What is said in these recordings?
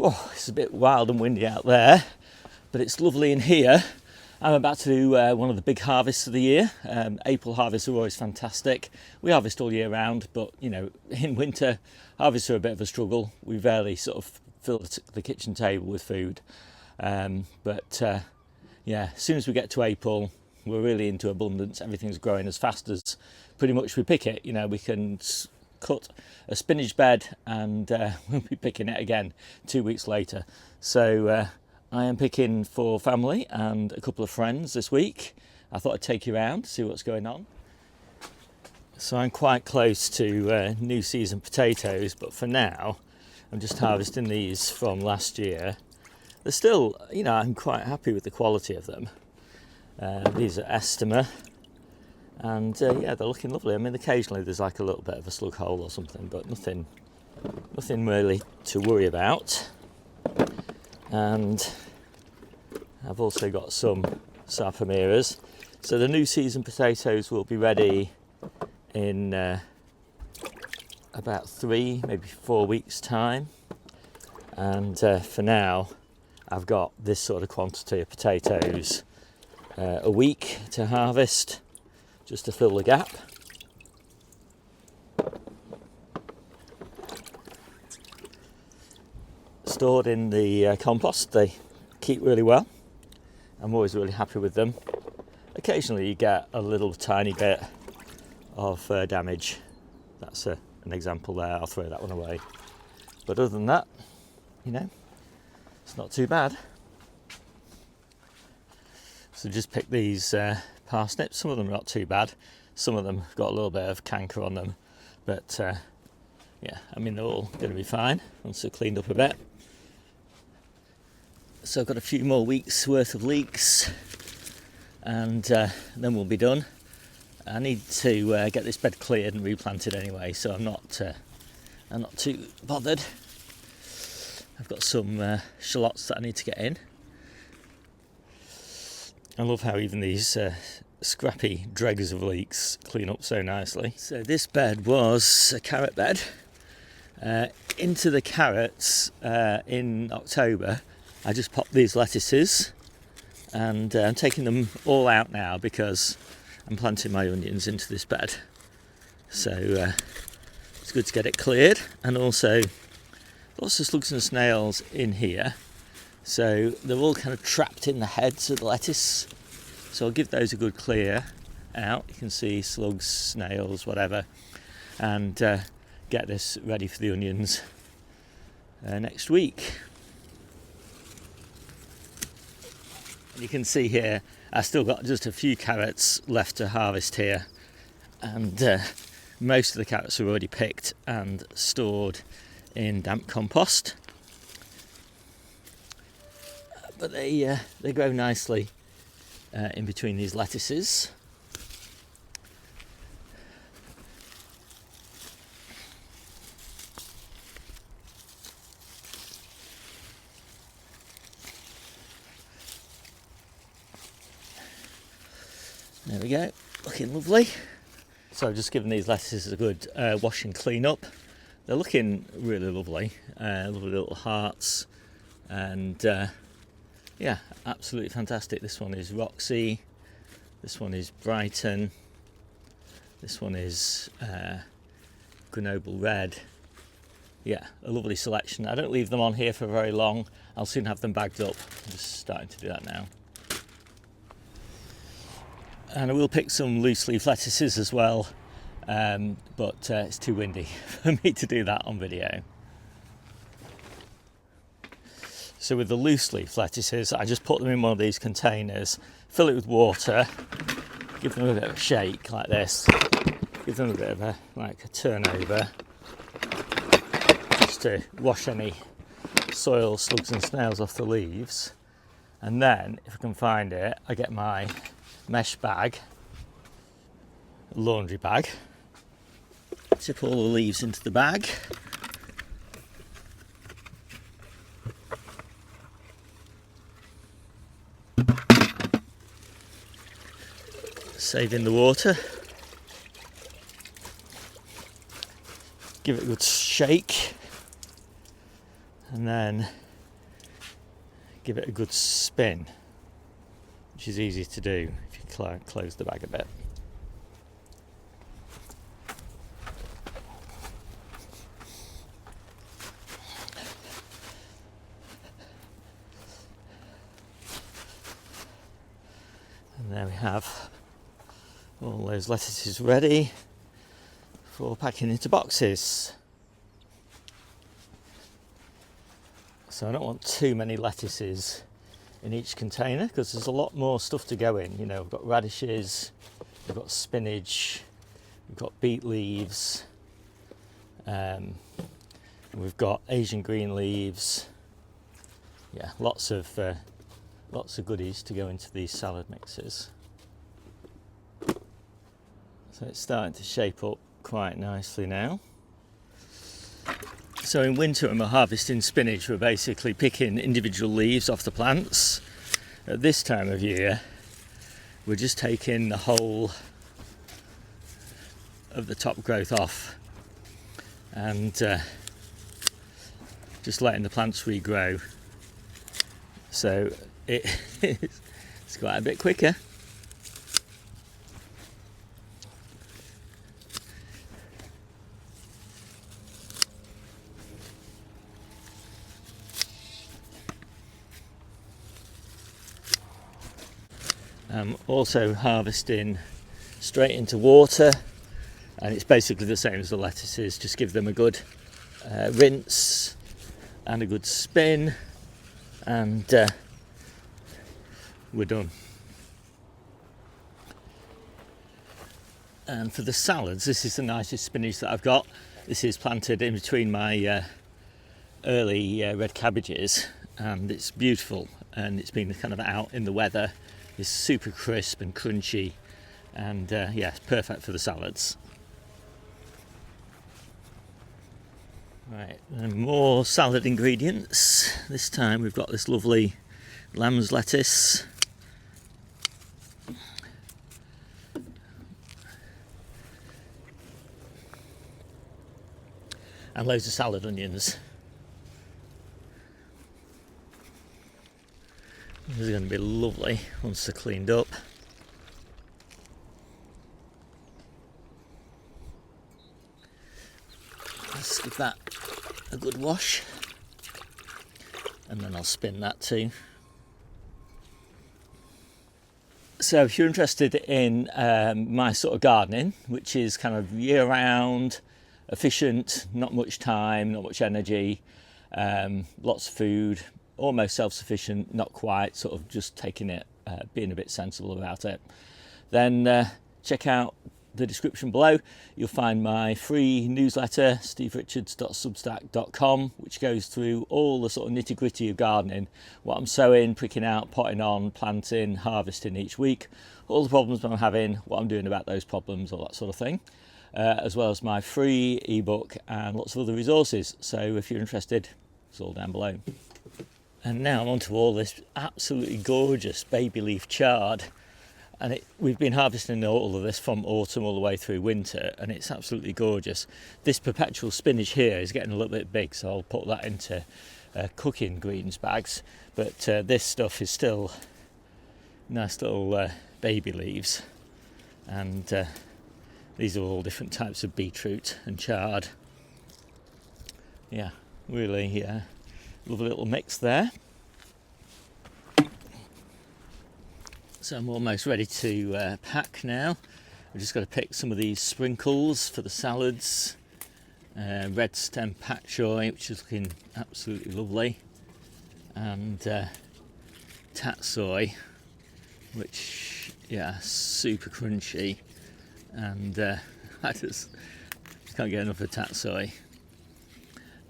Oh, it's a bit wild and windy out there, but it's lovely in here. I'm about to do one of the big harvests of the year. April harvests are always fantastic. We harvest all year round, but you know, in winter harvests are a bit of a struggle. We rarely sort of fill the kitchen table with food. Yeah, as soon as we get to April, we're really into abundance. Everything's growing as fast as pretty much we pick it. You know, we can cut a spinach bed and we'll be picking it again 2 weeks later. So I am picking for family and a couple of friends this week. I thought I'd take you around, see what's going on. So I'm quite close to new season potatoes, but for now I'm just harvesting these from last year. They're still, you know, I'm quite happy with the quality of them. These are Estima, and yeah, they're looking lovely. I mean, occasionally there's like a little bit of a slug hole or something, but nothing really to worry about. And I've also got some Sapamiras. So the new season potatoes will be ready in about 3, maybe 4 weeks time. And for now, I've got this sort of quantity of potatoes a week to harvest, just to fill the gap. Stored in the compost, they keep really well. I'm always really happy with them. Occasionally you get a little tiny bit of damage. That's an example there, I'll throw that one away. But other than that, you know, it's not too bad. So just pick these parsnips. Some of them are not too bad. Some of them have got a little bit of canker on them. But yeah, I mean, they're all going to be fine once they're cleaned up a bit. So I've got a few more weeks worth of leeks and then we'll be done. I need to get this bed cleared and replanted anyway, so I'm not too bothered. I've got some shallots that I need to get in. I love how even these scrappy dregs of leeks clean up so nicely. So this bed was a carrot bed. Into the carrots in October, I just popped these lettuces, and I'm taking them all out now because I'm planting my onions into this bed. So it's good to get it cleared, and also lots of slugs and snails in here. So they're all kind of trapped in the heads of the lettuce. So I'll give those a good clear out. You can see slugs, snails, whatever, and get this ready for the onions next week. You can see here I've still got just a few carrots left to harvest here, and most of the carrots are already picked and stored in damp compost. But they grow nicely in between these lettuces. There we go, looking lovely. So I've just given these lettuces a good wash and clean up. They're looking really lovely, lovely little hearts, and yeah, absolutely fantastic. This one is Roxy, this one is Brighton, this one is Grenoble Red. Yeah, a lovely selection. I don't leave them on here for very long. I'll soon have them bagged up. I'm just starting to do that now. And I will pick some loose leaf lettuces as well, but it's too windy for me to do that on video. So with the loose leaf lettuces, I just put them in one of these containers, fill it with water, give them a bit of a shake like this, give them a bit of a turnover, just to wash any soil, slugs and snails off the leaves. And then, if I can find it, I get my mesh bag, laundry bag, tip all the leaves into the bag, saving the water, give it a good shake, and then give it a good spin, which is easy to do if you close the bag a bit. And there we have all those lettuces ready for packing into boxes. So I don't want too many lettuces in each container because there's a lot more stuff to go in. You know, we've got radishes, we've got spinach, we've got beet leaves, and we've got Asian green leaves. Yeah, lots of goodies to go into these salad mixes. So it's starting to shape up quite nicely now. So in winter when we're harvesting spinach, we're basically picking individual leaves off the plants. At this time of year, we're just taking the whole of the top growth off and just letting the plants regrow. So it's quite a bit quicker. I'm also harvesting straight into water, and it's basically the same as the lettuces. Just give them a good rinse and a good spin, and we're done. And for the salads, this is the nicest spinach that I've got. This is planted in between my early red cabbages, and it's beautiful, and it's been kind of out in the weather. It's super crisp and crunchy, and yeah, it's perfect for the salads. Right, and more salad ingredients. This time we've got this lovely lamb's lettuce, and loads of salad onions. This is going to be lovely once they're cleaned up. Let's give that a good wash, and then I'll spin that too. So if you're interested in my sort of gardening, which is kind of year round, efficient, not much time, not much energy, lots of food, almost self-sufficient, not quite, sort of just taking it, being a bit sensible about it, then check out the description below. You'll find my free newsletter, steverichards.substack.com, which goes through all the sort of nitty-gritty of gardening, what I'm sowing, pricking out, potting on, planting, harvesting each week, all the problems I'm having, what I'm doing about those problems, all that sort of thing, as well as my free ebook and lots of other resources. So if you're interested, it's all down below. And now I'm onto all this absolutely gorgeous baby leaf chard, and we've been harvesting all of this from autumn all the way through winter, and it's absolutely gorgeous. This perpetual spinach here is getting a little bit big, so I'll put that into cooking greens bags, but this stuff is still nice little baby leaves, and these are all different types of beetroot and chard. Yeah, really lovely little mix there. So I'm almost ready to pack now. We've just got to pick some of these sprinkles for the salads. Red stem pak choy, which is looking absolutely lovely, and tatsoi, which, yeah, super crunchy, and I just can't get enough of tatsoi.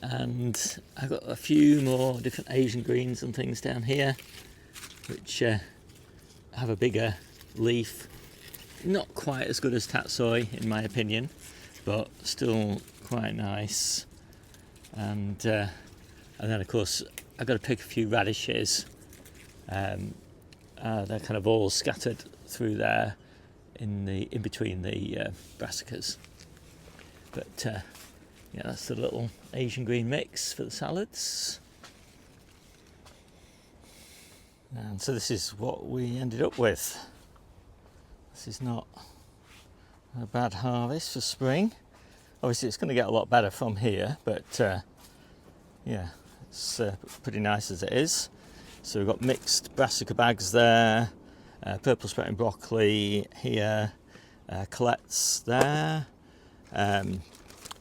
And I've got a few more different Asian greens and things down here, which have a bigger leaf. Not quite as good as tatsoi in my opinion, but still quite nice. And then of course I've got to pick a few radishes. They're kind of all scattered through there in between the brassicas. But yeah, that's the little Asian green mix for the salads. And so this is what we ended up with. This is not a bad harvest for spring. Obviously it's going to get a lot better from here, but yeah, it's pretty nice as it is. So we've got mixed brassica bags there, purple sprouting broccoli here, colettes there,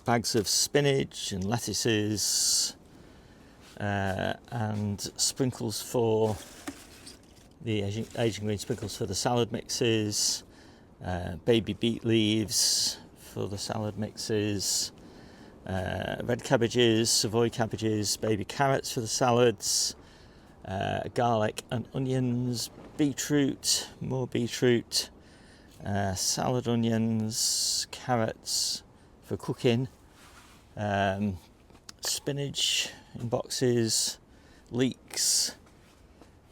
bags of spinach and lettuces, and sprinkles for the Asian green sprinkles for the salad mixes, baby beet leaves for the salad mixes, red cabbages, Savoy cabbages, baby carrots for the salads, garlic and onions, beetroot, more beetroot, salad onions, carrots for cooking, spinach in boxes, leeks,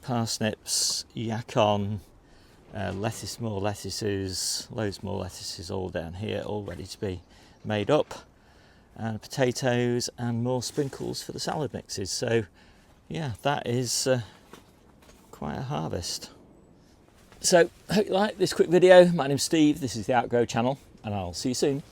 parsnips, yacon, lettuce, more lettuces, loads more lettuces all down here, all ready to be made up, and potatoes and more sprinkles for the salad mixes. So yeah, that is quite a harvest. So hope you like this quick video. My name's Steve, this is the Outgrow channel, and I'll see you soon.